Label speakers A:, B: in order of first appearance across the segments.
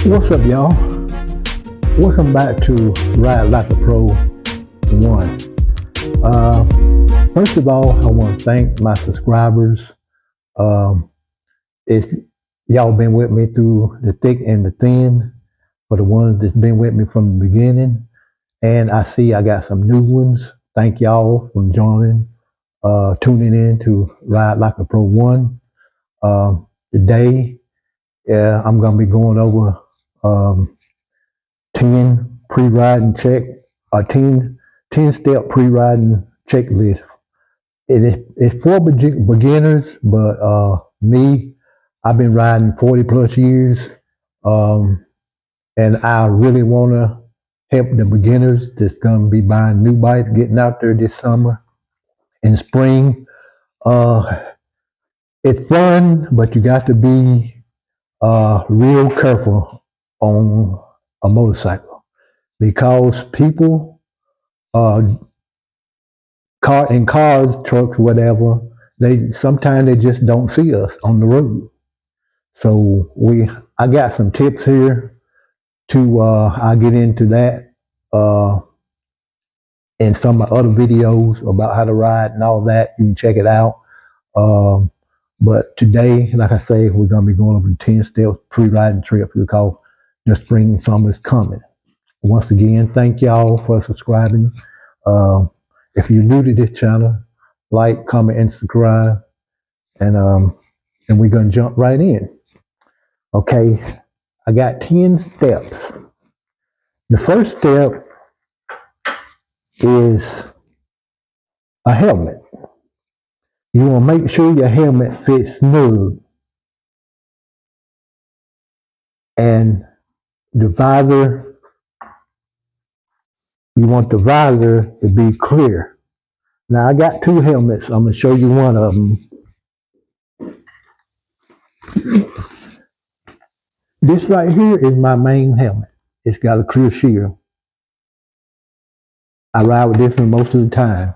A: What's up, y'all? Welcome back to Ride Like a Pro 1. First of all, I want to thank my subscribers. It's y'all been with me through the thick and the thin, for the ones that's been with me from the beginning. And I see I got some new ones. Thank y'all for joining, tuning in to Ride Like a Pro 1. Today, I'm going to be going over 10 pre-riding check, a 10-step pre-riding checklist. It's for beginners, but me, I've been riding 40 plus years, and I really want to help the beginners that's going to be buying new bikes, getting out there this summer and spring. It's fun, but you got to be real careful on a motorcycle, because people in cars, trucks, whatever, they sometimes just don't see us on the road. So I got some tips here to I'll get into that in some of my other videos about how to ride and all that. You can check it out. But today, like I say, we're gonna be going over the 10 steps pre-riding trips, because the spring and summer is coming. Once again, thank y'all for subscribing. If you're new to this channel, like, comment, and subscribe, and we're gonna jump right in. Okay, I got 10 steps. The first step is a helmet. You want to make sure your helmet fits smooth, and the visor, you want the visor to be clear. Now I got two helmets. I'm going to show you one of them. This right here is my main helmet. It's got a clear shield. I ride with this one most of the time.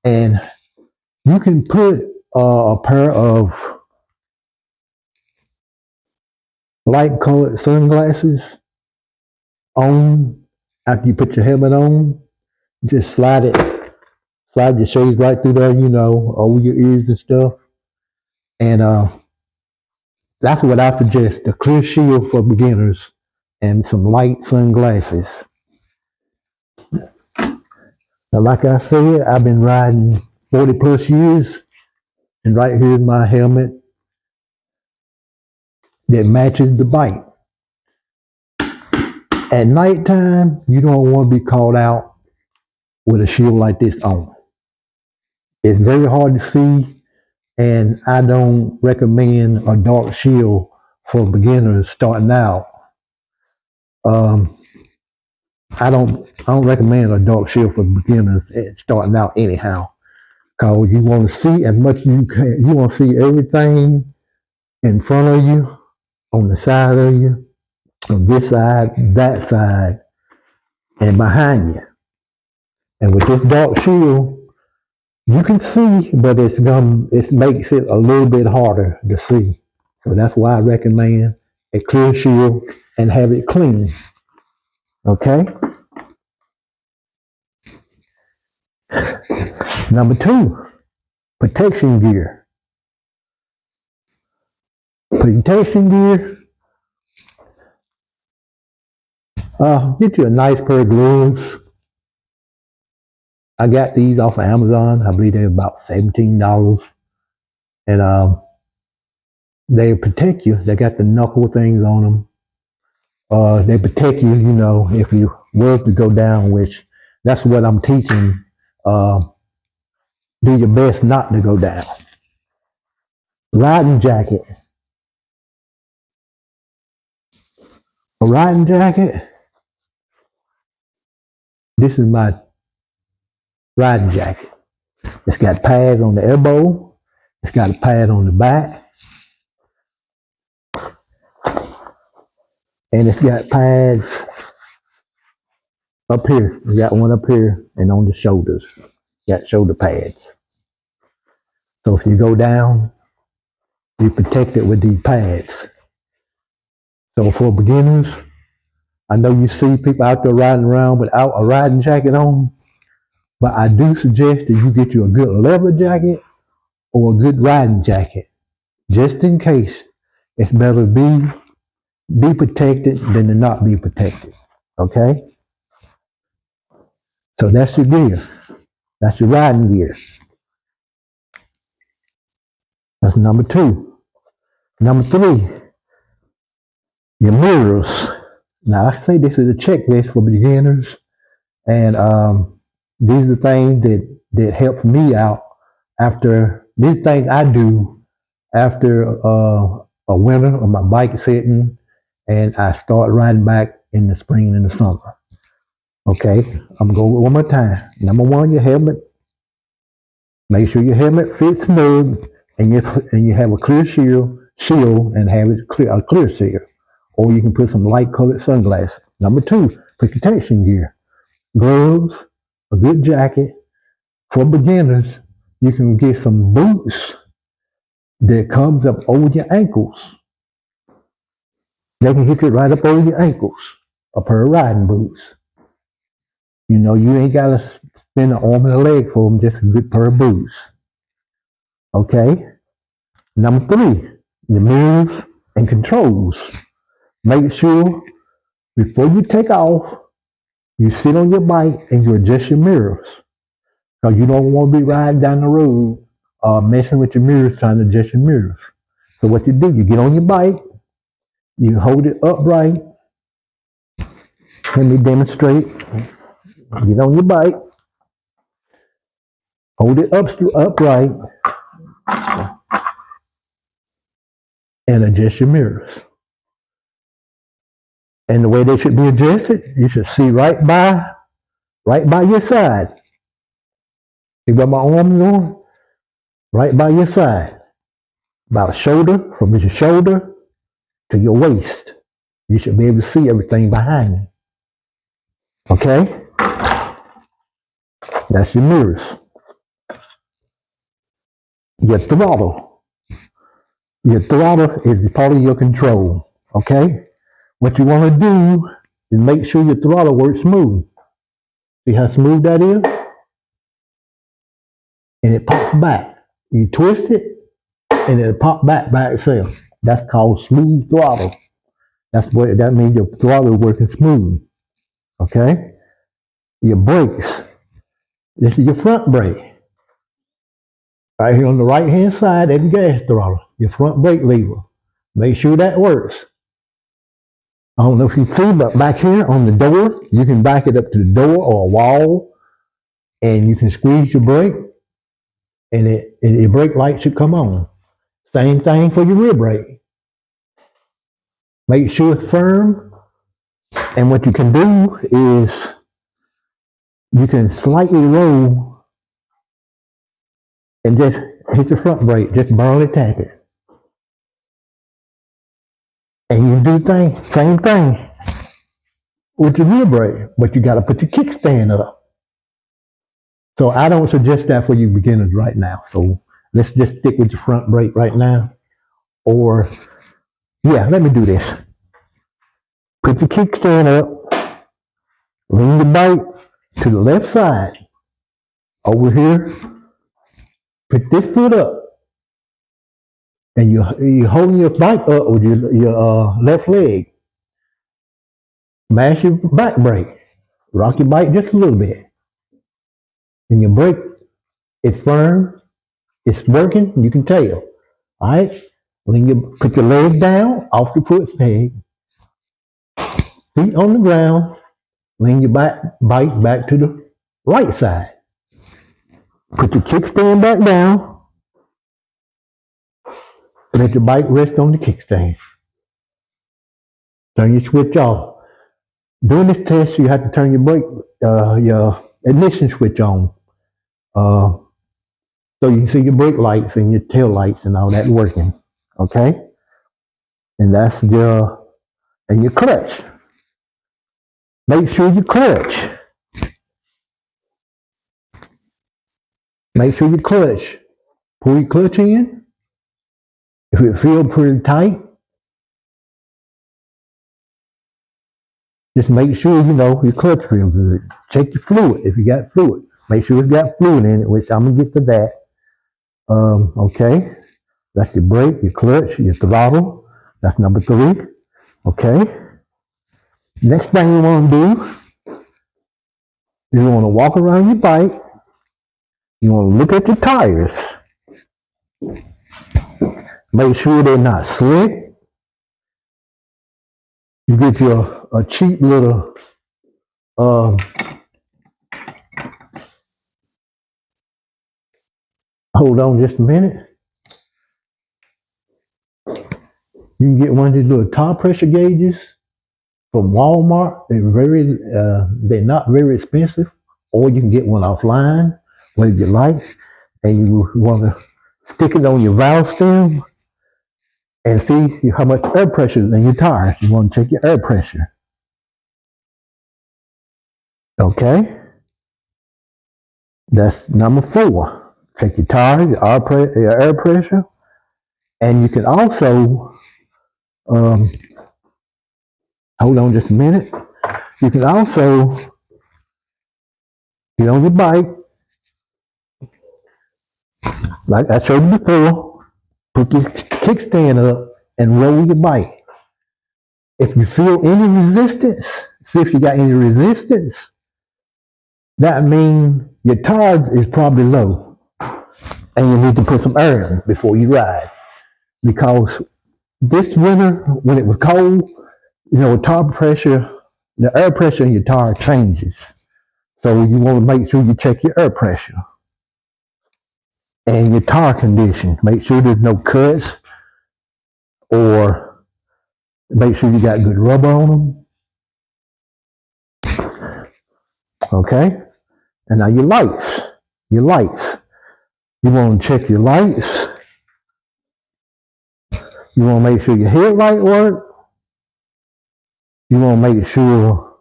A: And you can put a pair of light colored sunglasses on after you put your helmet on. Just slide your shades right through there, over your ears and stuff. And that's what I suggest, the clear shield for beginners and some light sunglasses. Now, like I said, I've been riding 40 plus years, and right here is my helmet that matches the bike. At nighttime, you don't want to be caught out with a shield like this on. It's very hard to see, and I don't recommend a dark shield for beginners starting out. I don't recommend a dark shield for beginners starting out anyhow, because you want to see as much as you can. You want to see everything in front of you, on the side of you, on this side, that side, and behind you. And with this dark shield, you can see, but it makes it a little bit harder to see. So that's why I recommend a clear shield and have it clean. Okay? Number 2, protection gear. Protection gear, get you a nice pair of gloves. I got these off of Amazon. I believe they're about $17. And they protect you. They got the knuckle things on them. They protect you, if you were to go down, which that's what I'm teaching. Do your best not to go down. Riding jacket. A riding jacket. This is my riding jacket. It's got pads on the elbow. It's got a pad on the back. And it's got pads up here. We got one up here and on the shoulders. Got shoulder pads. So if you go down, you protect it with these pads. So for beginners, I know you see people out there riding around without a riding jacket on, but I do suggest that you get you a good leather jacket or a good riding jacket, just in case. It's better to be protected than to not be protected. Okay? So that's your gear. That's your riding gear. That's number two. Number three, your mirrors. Now I say this is a checklist for beginners, and these are things that help me out after these things I do after a winter of my bike sitting, and I start riding back in the spring and the summer. Okay, I'm going one more time. Number one, your helmet. Make sure your helmet fits smooth, and you have a clear shield, and have it a clear seal. Or you can put some light colored sunglasses. Number two, protection gear, gloves, a good jacket. For beginners, you can get some boots that comes up over your ankles. They can hit you right up over your ankles. A pair of riding boots. You know, you ain't gotta spend an arm and a leg for them, just a good pair of boots. Okay? Number three, the mirrors and controls. Make sure before you take off, you sit on your bike and you adjust your mirrors. Because you don't want to be riding down the road messing with your mirrors, trying to adjust your mirrors. So what you do, you get on your bike, you hold it upright. Let me demonstrate. Get on your bike, hold it upright, and adjust your mirrors. And the way they should be adjusted, you should see right by your side. See where my arm is on? Right by your side. About a shoulder, from your shoulder to your waist. You should be able to see everything behind you. Okay? That's your mirrors. Your throttle. Your throttle is part of your control. Okay? What you want to do is make sure your throttle works smooth. See how smooth that is? And it pops back. You twist it, and it'll pop back by itself. That's called smooth throttle. That means your throttle is working smooth. Okay? Your brakes. This is your front brake. Right here on the right hand side of the gas throttle, your front brake lever. Make sure that works. I don't know if you see, but back here on the door, you can back it up to the door or a wall, and you can squeeze your brake, and your brake light should come on. Same thing for your rear brake. Make sure it's firm, and what you can do is you can slightly roll and just hit your front brake, just barely tap it. And you do same thing with your rear brake, but you got to put your kickstand up. So I don't suggest that for you beginners right now. So let's just stick with your front brake right now. Or, yeah, let me do this. Put your kickstand up, lean the bike to the left side. Over here, put this foot up, and you're holding your bike up with your left leg. Mash your back brake. Rock your bike just a little bit. And your brake is firm. It's working. You can tell. All right? Put your leg down off the foot peg. Feet on the ground. Lean your bike back to the right side. Put your kickstand back down. Let your bike rest on the kickstand. Turn your switch off. During this test, you have to turn your ignition switch on. So you can see your brake lights and your tail lights and all that working. Okay? And that's and your clutch. Make sure you clutch. Make sure you clutch. Pull your clutch in. If it feels pretty tight, Just make sure you know your clutch feels good. Check your fluid if you got fluid. Make sure it's got fluid in it, which I'm gonna get to that. Okay, that's your brake, your clutch, your throttle. That's number 3. Okay. Next thing you want to do is you want to walk around your bike. You want to look at your tires. Make sure they're not slick. You get your a cheap little hold on just a minute. You can get one of these little tire pressure gauges from Walmart. They're not very expensive, or you can get one offline, whether you like, and you want to stick it on your valve stem and see how much air pressure is in your tires. You want to check your air pressure. Okay, that's number 4. Check your tires, your air pressure, and you can also hold on just a minute. You can also get on your bike, like I showed you before, put your kickstand up and roll your bike. If you feel any resistance, see if you got any resistance, that means your tire is probably low and you need to put some air in before you ride. Because this winter, when it was cold, tire pressure, the air pressure in your tire changes. So you want to make sure you check your air pressure and your tire condition. Make sure there's no cuts, or make sure you got good rubber on them. Okay? And now your lights. Your lights. You want to check your lights. You want to make sure your headlight work. You want to make sure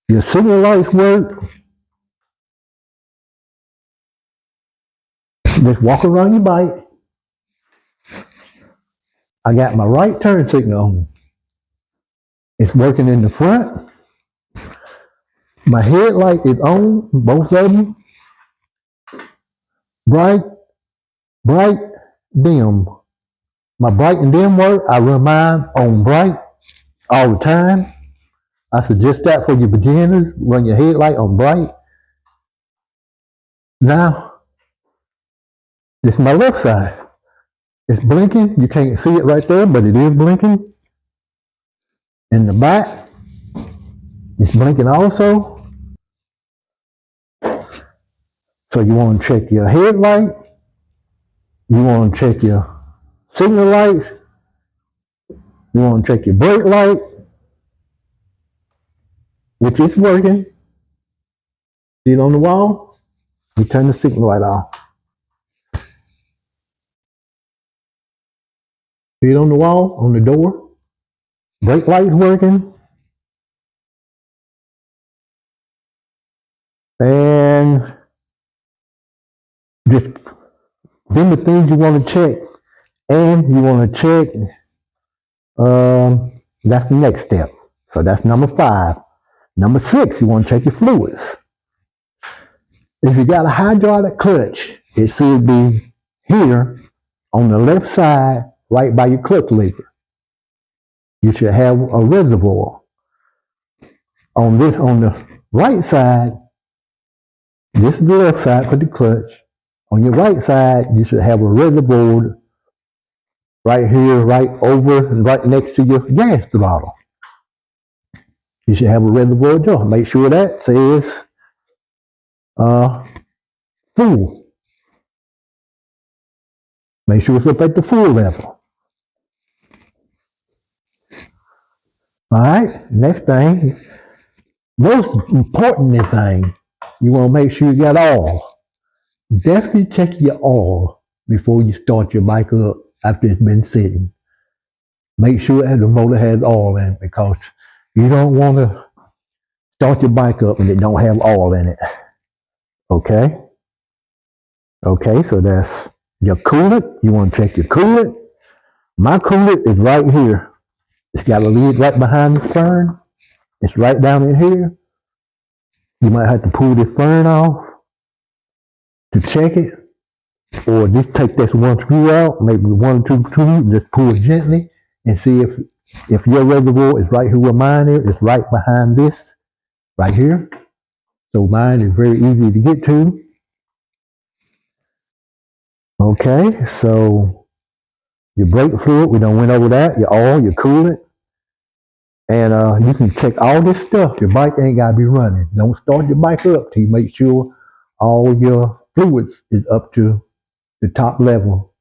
A: your signal lights work. Just walk around your bike. I got my right turn signal on. It's working in the front. My headlight is on, both of them. Bright, dim. My bright and dim work, I run mine on bright all the time. I suggest that for your beginners. Run your headlight on bright. Now, this is my left side. It's blinking. You can't see it right there, but it is blinking. In the back, it's blinking also. So you want to check your headlight. You want to check your signal lights. You want to check your brake light, which is working. See it on the wall? You turn the signal light off. See it on the wall, on the door? Brake light's working. And just then the things you want to check. And you want to check, that's the next step. So that's number 5. Number 6, you want to check your fluids. If you got a hydraulic clutch, it should be here on the left side, right by your clutch lever. You should have a reservoir. On the right side, this is the left side for the clutch. On your right side, you should have a reservoir right here, right over, and right next to your gas throttle. You should have a reservoir adjustment. Make sure that says full. Make sure it's up at the full level. All right, next thing, most important thing, you want to make sure you got oil. Definitely check your oil before you start your bike up after it's been sitting. Make sure that the motor has oil in it, because you don't want to start your bike up and it don't have oil in it. Okay? Okay, so that's your coolant. You want to check your coolant. My coolant is right here. It's got a lid right behind the fern. It's right down in here. You might have to pull this fern off to check it, or just take this one screw out, maybe one or two screws, just pull it gently and see if your reservoir is right here where mine is. It's right behind this, right here. So mine is very easy to get to. Okay, so your brake fluid, we done went over that, your oil, your coolant, and you can check all this stuff. Your bike ain't gotta be running. Don't start your bike up till you make sure all your fluids is up to the top level.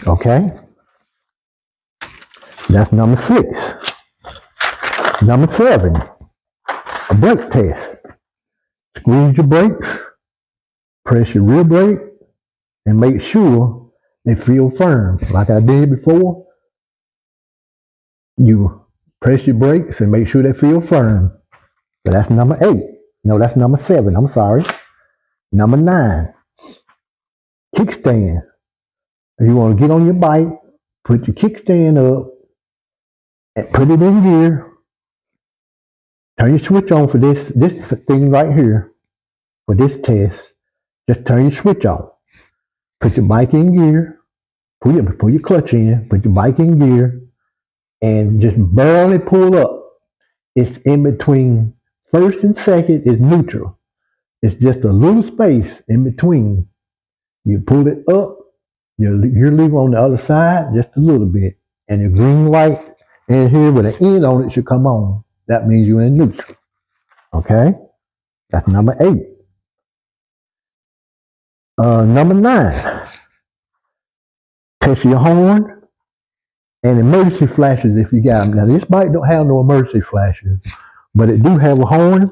A: Okay? That's number 6. Number 7, a brake test. Squeeze your brakes, press your rear brake, and make sure they feel firm. Like I did before, you press your brakes and make sure they feel firm. So that's number 8. No, that's number 7. I'm sorry. Number 9, kickstand. If you want to get on your bike, put your kickstand up and put it in gear. Turn your switch on for this thing right here. For this test, just turn your switch on. Put your bike in gear. Pull your clutch in. Put your bike in gear, and just barely pull up. It's in between first and second is neutral. It's just a little space in between. You pull it up. Your lever on the other side, just a little bit, and your green light in here with an end on it should come on. That means you're in neutral. Okay, that's number 8. Number 9, test your horn and emergency flashes if you got them. Now this bike don't have no emergency flashes, but it do have a horn.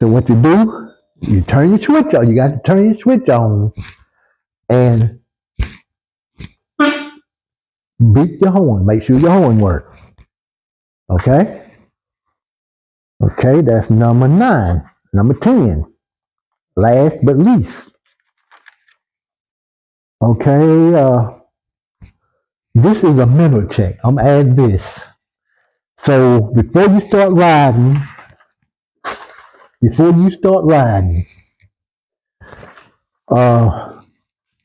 A: So what you do, you turn your switch on. You got to turn your switch on and beat your horn. Make sure your horn works. Okay? Okay, that's number 9. Number 10, last but least. Okay, this is a mental check. I'm adding this. So before you start riding,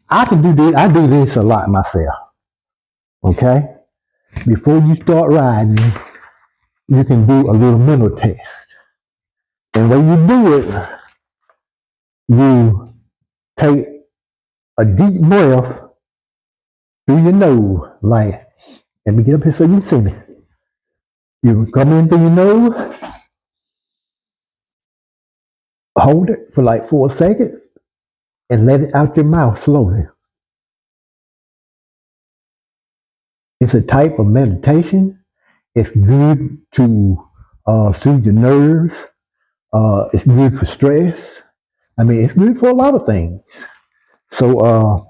A: I can do this. I do this a lot myself. Okay? Before you start riding, you can do a little mental test. And when you do it, you take a deep breath through your nose. Like, let me get up here so you can see me. You come in through your nose, hold it for like 4 seconds, and let it out your mouth slowly. It's a type of meditation. It's good to soothe your nerves. It's good for stress. I mean, it's good for a lot of things. So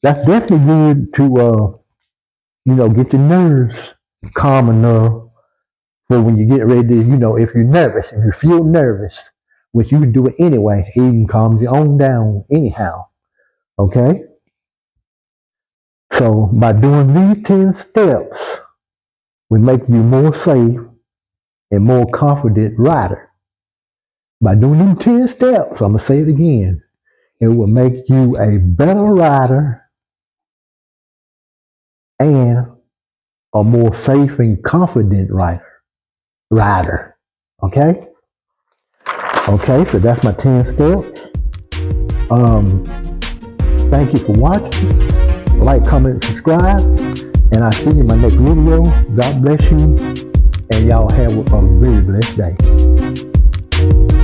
A: that's definitely good to get your nerves calm enough for when you get ready to, if you're nervous, if you feel nervous, which you can do it anyway, it even calms you on down anyhow. Okay? So by doing these 10 steps, we make you more safe and more confident rider. By doing them 10 steps, I'm going to say it again, it will make you a better rider and a more safe and confident rider. Okay? Okay, so that's my 10 steps. Thank you for watching. Like, comment, subscribe, and I'll see you in my next video. God bless you, and y'all have a very blessed day.